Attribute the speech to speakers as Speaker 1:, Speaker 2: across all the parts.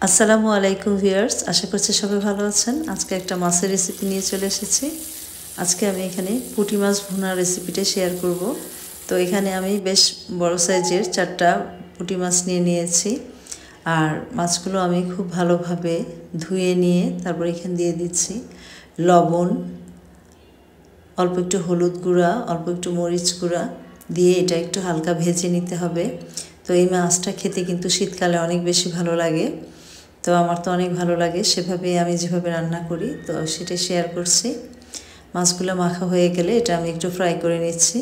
Speaker 1: আসসালামু আলাইকুম ভিউয়ার্স, আশা করছি সবাই ভালো আছেন। আজকে একটা মাছের রেসিপি নিয়ে চলে এসেছি। আজকে আমি এখানে পুঁটি মাছ ভুনার রেসিপিটা শেয়ার করব। তো এখানে আমি বেশ বড় সাইজের 4টা পুঁটি মাছ নিয়েছি। আর মাছগুলো আমি খুব ভালোভাবে ধুয়ে নিয়ে তারপর এখানে দিয়ে দিচ্ছি লবণ, অল্প একটু হলুদ গুঁড়া, অল্প একটু মরিচ গুঁড়া দিয়ে এটা একটু হালকা ভেজে নিতে হবে। তো এই মাছটা খেতে কিন্তু শীতকালে অনেক বেশি ভালো লাগে। তো আমার তো অনেক ভালো লাগে, সেভাবে আমি যেভাবে রান্না করি তো সেটা শেয়ার করছি। মাছগুলো মাখা হয়ে গেলে এটা আমি একটু ফ্রাই করে নিচ্ছি।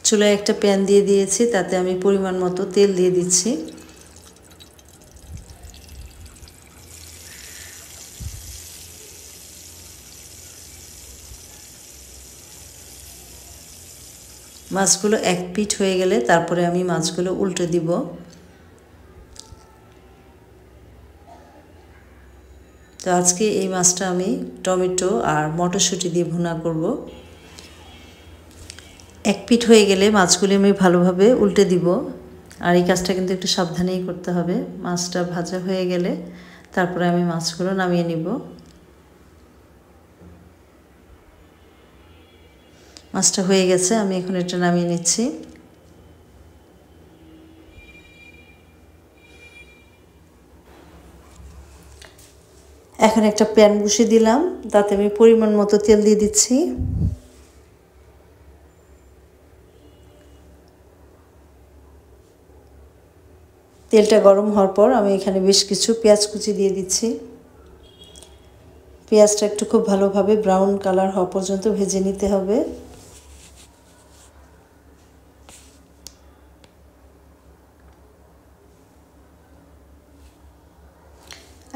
Speaker 1: চুলায় একটা প্যান দিয়ে দিয়েছি, তাতে আমি পরিমাণ মতো তেল দিয়ে দিচ্ছি। মাছগুলো এক পিঠ হয়ে গেলে তারপরে আমি মাছগুলো উল্টে দিব। তো আজকে এই মাছটা আমি টমেটো আর মটরশুঁটি দিয়ে ভুনা করব। এক পিঠ হয়ে গেলে মাছগুলি আমি ভালোভাবে উল্টে দিব। আর এই কাজটা কিন্তু একটু সাবধানেই করতে হবে। মাছটা ভাজা হয়ে গেলে তারপরে আমি মাছগুলো নামিয়ে নিব। মাছটা হয়ে গেছে, আমি এখন এটা নামিয়ে নিচ্ছি। এখন একটা প্যান বসিয়ে দিলাম, তাতে আমি পরিমাণ মতো তেল দিয়ে দিচ্ছি। তেলটা গরম হওয়ার পর আমি এখানে বেশ কিছু পেঁয়াজ কুচি দিয়ে দিচ্ছি। পেঁয়াজটা একটু খুব ভালোভাবে ব্রাউন কালার হওয়া পর্যন্ত ভেজে নিতে হবে।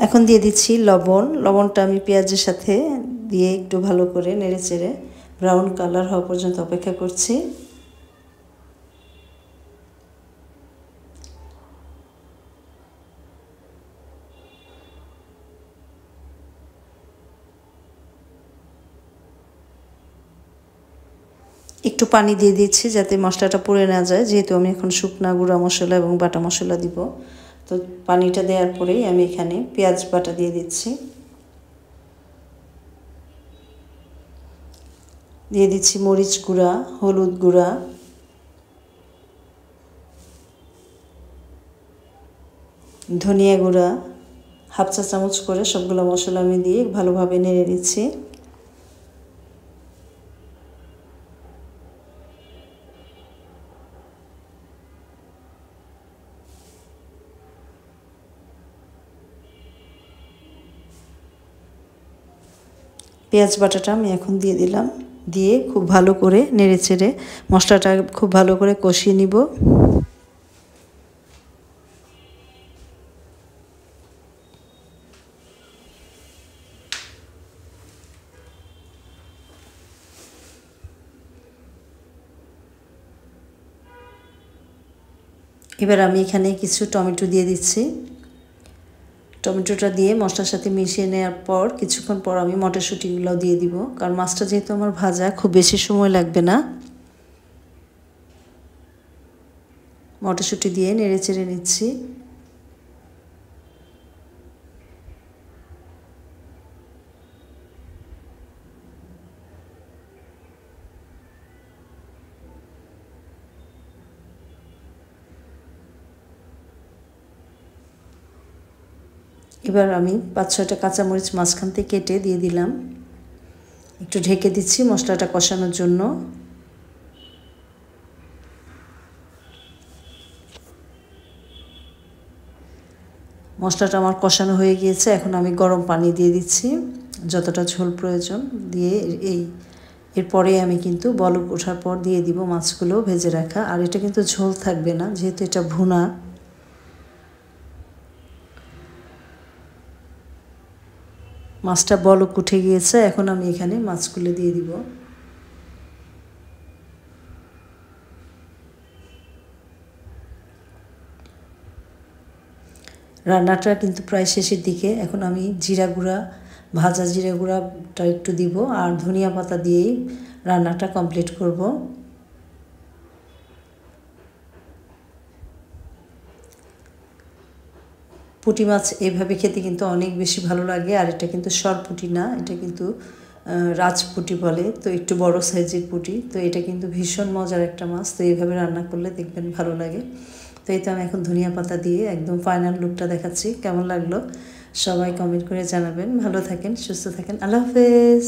Speaker 1: এখন দিয়ে দিচ্ছি লবণ। লবণটা আমি পেঁয়াজের সাথে দিয়ে একটু ভালো করে নেড়েচেড়ে ব্রাউন কালার হওয়া পর্যন্ত অপেক্ষা করছি। একটু পানি দিয়ে দিচ্ছি যাতে মশলাটা পুড়ে না যায়, যেহেতু আমি এখন শুকনা গুঁড়া মশলা এবং বাটা মশলা দিব। তো পানিটা দেওয়ার পরেই আমি এখানে পেঁয়াজ বাটা দিয়ে দিচ্ছি। দিয়ে দিচ্ছি মরিচ গুঁড়া, হলুদ গুঁড়া, ধনিয়া গুঁড়া, হাফ চা চামচ করে সবগুলো মশলা আমি দিয়ে ভালোভাবে নেড়ে দিচ্ছি। পেঁয়াজ বাটাটা আমি এখন দিয়ে দিলাম, দিয়ে খুব ভালো করে নেড়েচেড়ে মশলাটা খুব ভালো করে কষিয়ে নিব। এবার আমি এখানে কিছু টমেটো দিয়ে দিচ্ছি। টমেটোটা দিয়ে মশলার সাথে মিশিয়ে নেওয়ার পর কিছুক্ষণ পর আমি মটরশুঁটিগুলো দিয়ে দিব, কারণ মাছটা যেহেতু আমার ভাজা খুব বেশি সময় লাগবে না। মটরশুঁটি দিয়ে নেড়ে চেড়ে নিচ্ছি। এবার আমি 5-6টা কাঁচামরিচ মাঝখান থেকে কেটে দিয়ে দিলাম। একটু ঢেকে দিচ্ছি মশলাটা কষানোর জন্য। মশলাটা আমার কষানো হয়ে গিয়েছে, এখন আমি গরম পানি দিয়ে দিচ্ছি যতটা ঝোল প্রয়োজন দিয়ে। এরপরে আমি কিন্তু বলক ওঠার পর দিয়ে দিব মাছগুলো ভেজে রাখা। আর এটা কিন্তু ঝোল থাকবে না, যেহেতু এটা ভুনা। মাছটা বলক উঠে গিয়েছে, এখন আমি এখানে মাছগুলো দিয়ে দিব। রান্নাটা কিন্তু প্রায় শেষের দিকে। এখন আমি জিরা গুঁড়া, ভাজা জিরা গুঁড়াটা একটু দিব আর ধনিয়া পাতা দিয়েই রান্নাটা কমপ্লিট করব। পুঁটি মাছ এইভাবে খেতে কিন্তু অনেক বেশি ভালো লাগে। আর এটা কিন্তু সরপুঁটি না, এটা কিন্তু রাজপুঁটি বলে, তো একটু বড় সাইজের পুঁটি। তো এটা কিন্তু ভীষণ মজার একটা মাছ। তো এইভাবে রান্না করলে দেখবেন ভালো লাগে। তো এই তো আমি এখন ধনিয়া পাতা দিয়ে একদম ফাইনাল লুকটা দেখাচ্ছি। কেমন লাগলো সবাই কমেন্ট করে জানাবেন। ভালো থাকেন, সুস্থ থাকেন। আল্লাহ হাফেজ।